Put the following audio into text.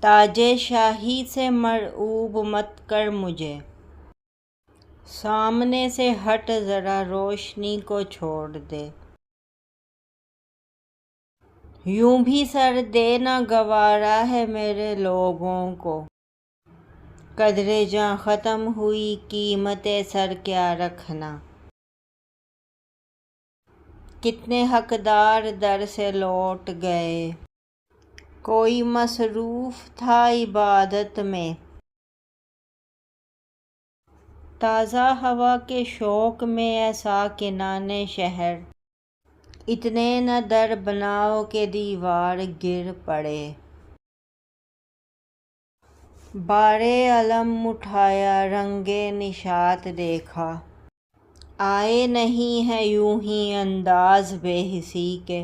تاج شاہی سے مرعوب مت کر مجھے، سامنے سے ہٹ ذرا روشنی کو چھوڑ دے۔ یوں بھی سر دینا گوارا ہے میرے لوگوں کو، قدر جاں ختم ہوئی قیمت سر کیا رکھنا۔ کتنے حقدار در سے لوٹ گئے، کوئی مصروف تھا عبادت میں، تازہ ہوا کے شوق میں اے ساکنان شہر، اتنے نہ در بناؤ کہ دیوار گر پڑے۔ بار علم اٹھایا رنگ نشاط دیکھا، آئے نہیں ہیں یوں ہی انداز بے حسی کے،